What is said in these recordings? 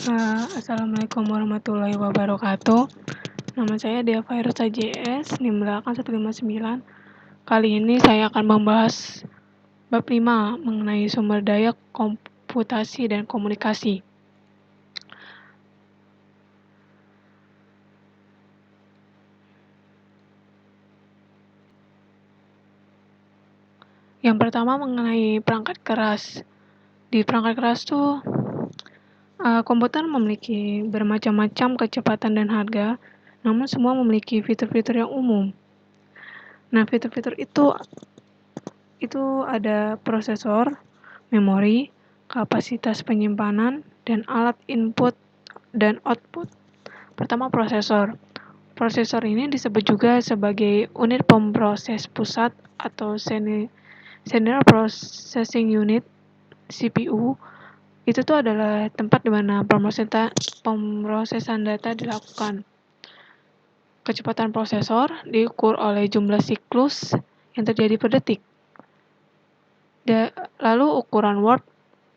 Assalamualaikum warahmatullahi wabarakatuh. Nama saya Dea Fairuza JS, NIM belakang 159. Kali ini saya akan membahas bab 5 mengenai sumber daya komputasi dan komunikasi. Yang pertama mengenai perangkat keras. Di perangkat keras tuh komputer memiliki bermacam-macam kecepatan dan harga, namun semua memiliki fitur-fitur yang umum. Nah, fitur-fitur itu ada prosesor, memori, kapasitas penyimpanan, dan alat input dan output. Pertama, prosesor. Prosesor ini disebut juga sebagai unit pemroses pusat atau Central Processing Unit, CPU. Itu tuh adalah tempat di mana pemrosesan data dilakukan. Kecepatan prosesor diukur oleh jumlah siklus yang terjadi per detik. Lalu ukuran word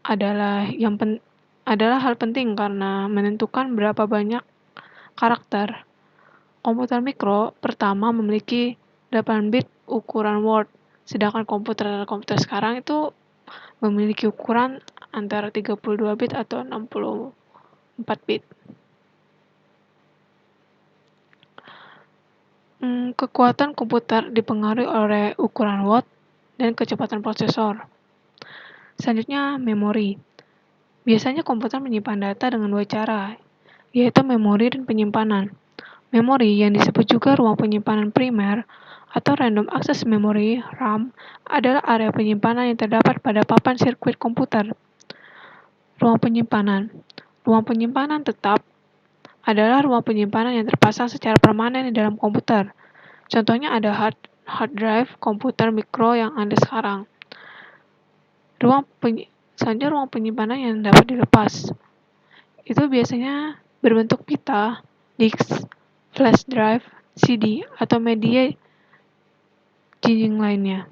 adalah hal penting karena menentukan berapa banyak karakter. Komputer mikro pertama memiliki 8 bit ukuran word, sedangkan komputer sekarang itu memiliki ukuran antara 32 bit atau 64 bit. Kekuatan komputer dipengaruhi oleh ukuran word dan kecepatan prosesor. Selanjutnya, memori. Biasanya komputer menyimpan data dengan dua cara, yaitu memori dan penyimpanan. Memori, yang disebut juga ruang penyimpanan primer atau random access memory (RAM), adalah area penyimpanan yang terdapat pada papan sirkuit komputer. Ruang penyimpanan. Ruang penyimpanan tetap adalah ruang penyimpanan yang terpasang secara permanen di dalam komputer. Contohnya ada hard drive komputer mikro yang ada sekarang. Selanjutnya ruang penyimpanan yang dapat dilepas. Itu biasanya berbentuk pita, disk, flash drive, CD, atau media jinjing lainnya.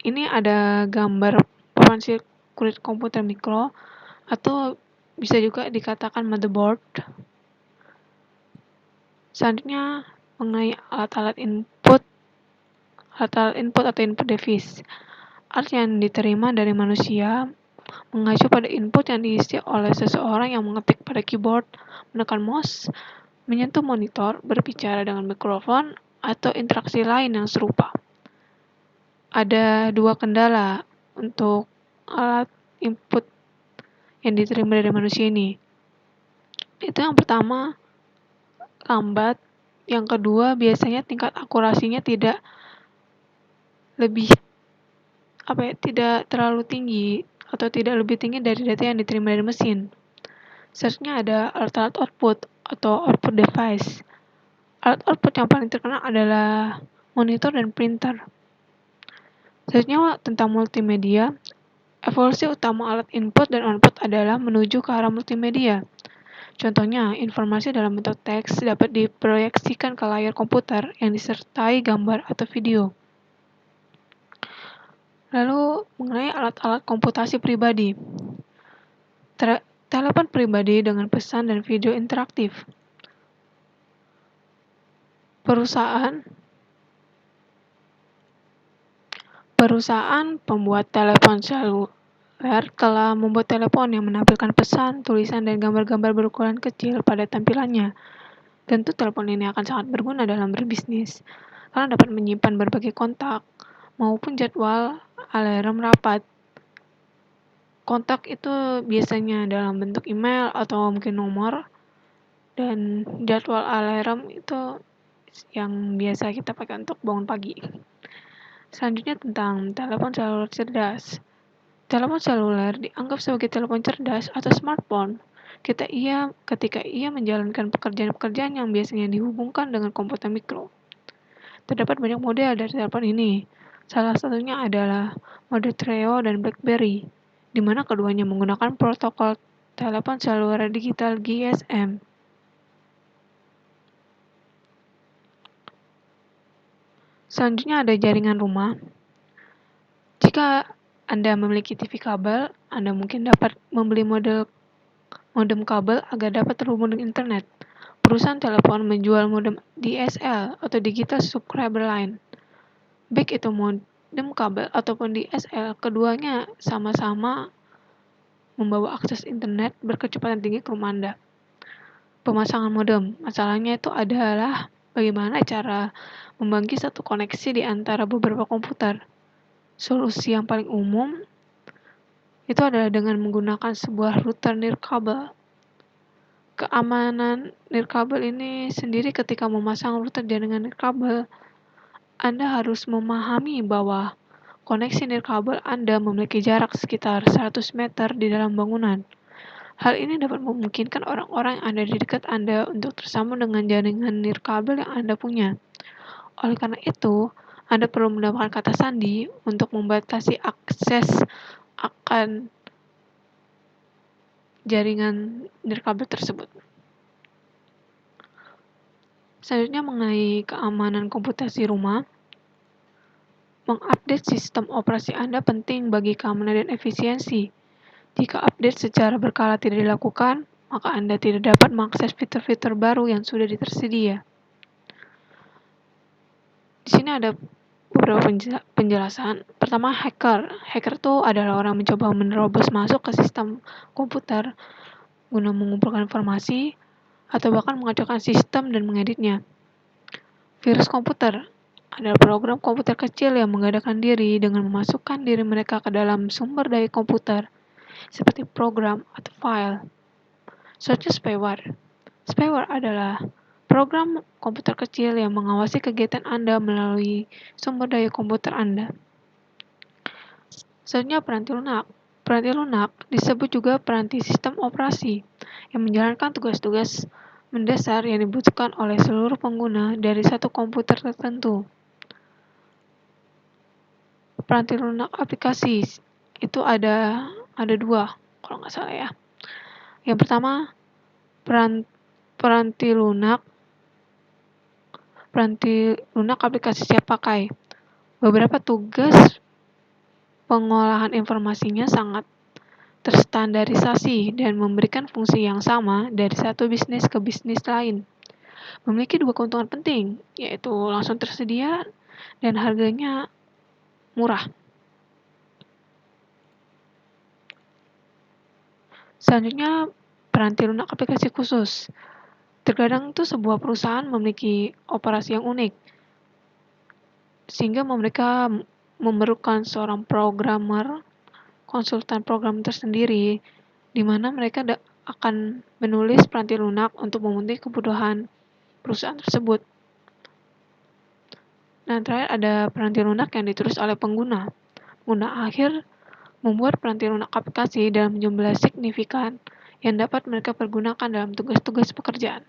Ini ada gambar papan sirkuit komputer mikro atau bisa juga dikatakan motherboard. Selanjutnya mengenai alat-alat input atau input device. Alat yang diterima dari manusia mengacu pada input yang diisi oleh seseorang yang mengetik pada keyboard, menekan mouse, menyentuh monitor, berbicara dengan mikrofon, atau interaksi lain yang serupa. Ada dua kendala untuk alat input yang diterima dari manusia ini. Itu yang pertama, lambat. Yang kedua, biasanya tingkat akurasinya tidak terlalu tinggi atau tidak lebih tinggi dari data yang diterima dari mesin. Selanjutnya ada alat-alat output atau output device. Alat output yang paling terkenal adalah monitor dan printer. Selanjutnya tentang multimedia. Evolusi utama alat input dan output adalah menuju ke arah multimedia. Contohnya, informasi dalam bentuk teks dapat diproyeksikan ke layar komputer yang disertai gambar atau video. Lalu mengenai alat-alat komputasi pribadi. Telepon pribadi dengan pesan dan video interaktif. Perusahaan pembuat telepon seluler telah membuat telepon yang menampilkan pesan, tulisan, dan gambar-gambar berukuran kecil pada tampilannya. Tentu telepon ini akan sangat berguna dalam berbisnis, karena dapat menyimpan berbagai kontak maupun jadwal alarm rapat. Kontak itu biasanya dalam bentuk email atau mungkin nomor, dan jadwal alarm itu yang biasa kita pakai untuk bangun pagi. Selanjutnya tentang telepon seluler cerdas. Telepon seluler dianggap sebagai telepon cerdas atau smartphone ketika ia menjalankan pekerjaan-pekerjaan yang biasanya dihubungkan dengan komputer mikro. Terdapat banyak model dari telepon ini. Salah satunya adalah mode Treo dan BlackBerry, di mana keduanya menggunakan protokol telepon seluler digital GSM. Selanjutnya ada jaringan rumah. Jika Anda memiliki TV kabel, Anda mungkin dapat membeli model modem kabel agar dapat terhubung dengan internet. Perusahaan telepon menjual modem DSL atau Digital Subscriber Line. Baik itu modem kabel ataupun DSL, keduanya sama-sama membawa akses internet berkecepatan tinggi ke rumah Anda. Pemasangan modem, masalahnya itu adalah bagaimana cara membagi satu koneksi di antara beberapa komputer. Solusi yang paling umum itu adalah dengan menggunakan sebuah router nirkabel. Keamanan nirkabel ini sendiri ketika memasang router jaringan nirkabel, Anda harus memahami bahwa koneksi nirkabel Anda memiliki jarak sekitar 100 meter di dalam bangunan. Hal ini dapat memungkinkan orang-orang yang ada di dekat Anda untuk tersambung dengan jaringan nirkabel yang Anda punya. Oleh karena itu, Anda perlu mendapatkan kata sandi untuk membatasi akses akan jaringan nirkabel tersebut. Selanjutnya mengenai keamanan komputasi rumah, mengupdate sistem operasi Anda penting bagi keamanan dan efisiensi. Jika update secara berkala tidak dilakukan, maka Anda tidak dapat mengakses fitur-fitur baru yang sudah tersedia. Di sini ada beberapa penjelasan. Pertama, hacker. Hacker itu adalah orang mencoba menerobos masuk ke sistem komputer guna mengumpulkan informasi atau bahkan mengacaukan sistem dan mengeditnya. Virus komputer adalah program komputer kecil yang mengadakan diri dengan memasukkan diri mereka ke dalam sumber daya komputer seperti program atau file. Selanjutnya spyware. Spyware adalah program komputer kecil yang mengawasi kegiatan Anda melalui sumber daya komputer Anda. Selanjutnya peranti lunak. Peranti lunak disebut juga peranti sistem operasi yang menjalankan tugas-tugas mendasar yang dibutuhkan oleh seluruh pengguna dari satu komputer tertentu. Peranti lunak aplikasi itu ada dua, kalau nggak salah ya. Yang pertama, peranti lunak aplikasi siap pakai. Beberapa tugas pengolahan informasinya sangat terstandarisasi dan memberikan fungsi yang sama dari satu bisnis ke bisnis lain. Memiliki dua keuntungan penting, yaitu langsung tersedia dan harganya murah. Selanjutnya, peranti lunak aplikasi khusus. Terkadang itu sebuah perusahaan memiliki operasi yang unik, sehingga mereka memerlukan seorang programmer, konsultan program tersendiri, di mana mereka akan menulis peranti lunak untuk memenuhi kebutuhan perusahaan tersebut. Nah, terakhir ada peranti lunak yang ditulis oleh pengguna. Pengguna akhir membuat peranti lunak aplikasi dalam jumlah signifikan yang dapat mereka pergunakan dalam tugas-tugas pekerjaan.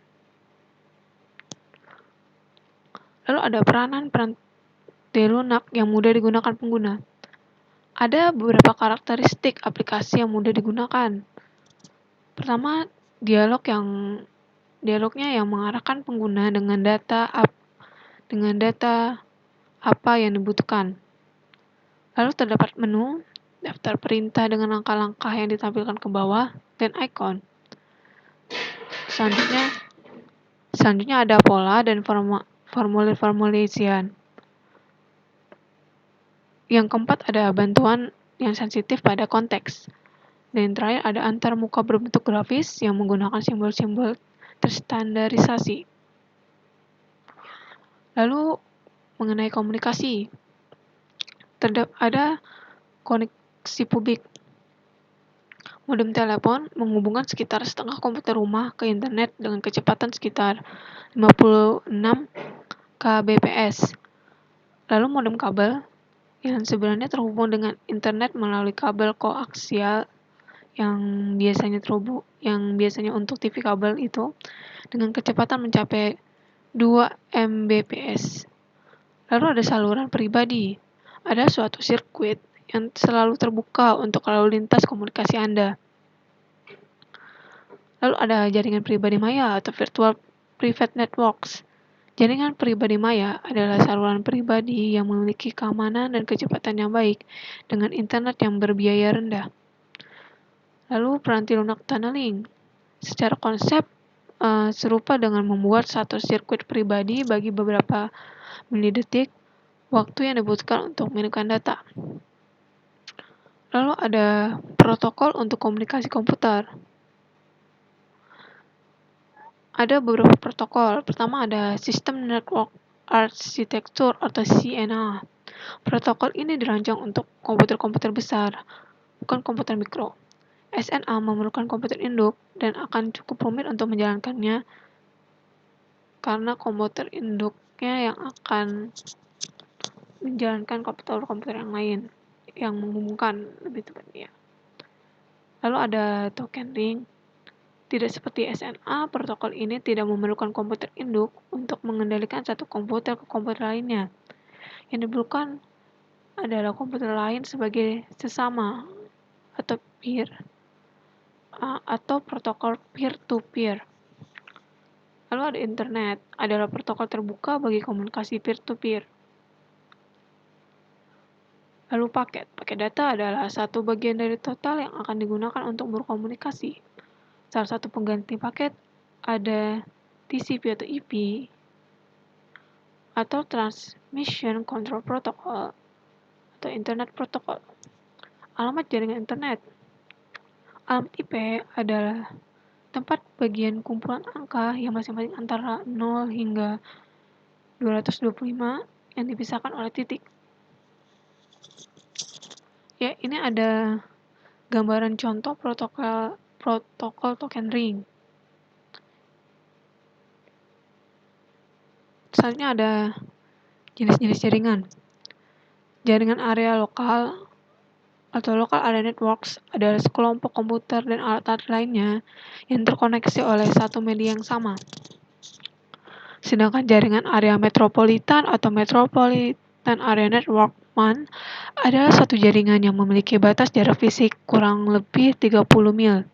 Lalu ada peranan peranti lunak yang mudah digunakan pengguna. Ada beberapa karakteristik aplikasi yang mudah digunakan. Pertama, dialognya yang mengarahkan pengguna dengan data apa yang dibutuhkan. Lalu terdapat menu, daftar perintah dengan langkah-langkah yang ditampilkan ke bawah, dan ikon. Selanjutnya ada pola dan formulir isian. Yang keempat ada bantuan yang sensitif pada konteks. Dan yang terakhir ada antarmuka berbentuk grafis yang menggunakan simbol-simbol terstandarisasi. Lalu mengenai komunikasi, ada koneksi publik. Modem telepon menghubungkan sekitar setengah komputer rumah ke internet dengan kecepatan sekitar 56 kbps. Lalu modem kabel yang sebenarnya terhubung dengan internet melalui kabel koaksial yang biasanya untuk TV kabel itu dengan kecepatan mencapai 2 mbps. Lalu ada saluran pribadi. Ada suatu sirkuit yang selalu terbuka untuk lalu lintas komunikasi Anda. Lalu ada jaringan pribadi maya atau virtual private networks. Jaringan pribadi maya adalah saluran pribadi yang memiliki keamanan dan kecepatan yang baik dengan internet yang berbiaya rendah. Lalu peranti lunak tunneling. Secara konsep serupa dengan membuat satu sirkuit pribadi bagi beberapa milidetik waktu yang dibutuhkan untuk mengirimkan data. Lalu ada protokol untuk komunikasi komputer. Ada beberapa protokol. Pertama ada System Network Architecture atau CNA. Protokol ini dirancang untuk komputer-komputer besar, bukan komputer mikro. SNA memerlukan komputer induk dan akan cukup rumit untuk menjalankannya karena komputer induknya yang akan menjalankan komputer-komputer yang lain yang menghubungkan lebih tepatnya. Lalu ada token ring. Tidak seperti SNA, protokol ini tidak memerlukan komputer induk untuk mengendalikan satu komputer ke komputer lainnya. Yang diperlukan adalah komputer lain sebagai sesama atau peer atau protokol peer-to-peer. Lalu ada internet, adalah protokol terbuka bagi komunikasi peer-to-peer. Lalu paket data adalah satu bagian dari total yang akan digunakan untuk berkomunikasi. Salah satu pengganti paket ada TCP atau IP atau Transmission Control Protocol atau Internet Protocol. Alamat jaringan internet. Alamat IP adalah tempat bagian kumpulan angka yang masing-masing antara 0 hingga 225 yang dipisahkan oleh titik. Ya, ini ada gambaran contoh protokol token ring. Selanjutnya ada jenis-jenis jaringan. Jaringan area lokal atau local area networks adalah sekelompok komputer dan alat-alat lainnya yang terkoneksi oleh satu media yang sama. Sedangkan jaringan area metropolitan atau metropolitan area network MAN adalah satu jaringan yang memiliki batas jarak fisik kurang lebih 30 mil.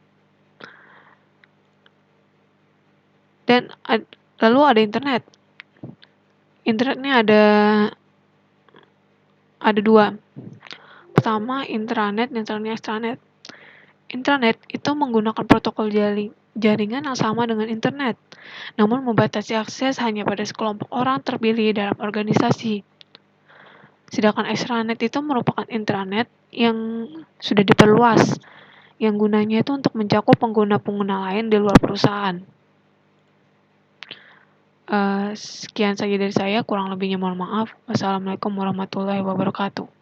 Dan lalu ada internet. Internet ini ada dua. Pertama, intranet dan extranet. Intranet itu menggunakan protokol jaringan yang sama dengan internet, namun membatasi akses hanya pada sekelompok orang terpilih dalam organisasi. Sedangkan extranet itu merupakan intranet yang sudah diperluas, yang gunanya itu untuk mencakup pengguna-pengguna lain di luar perusahaan. Sekian saja dari saya, kurang lebihnya mohon maaf. Wassalamualaikum warahmatullahi wabarakatuh.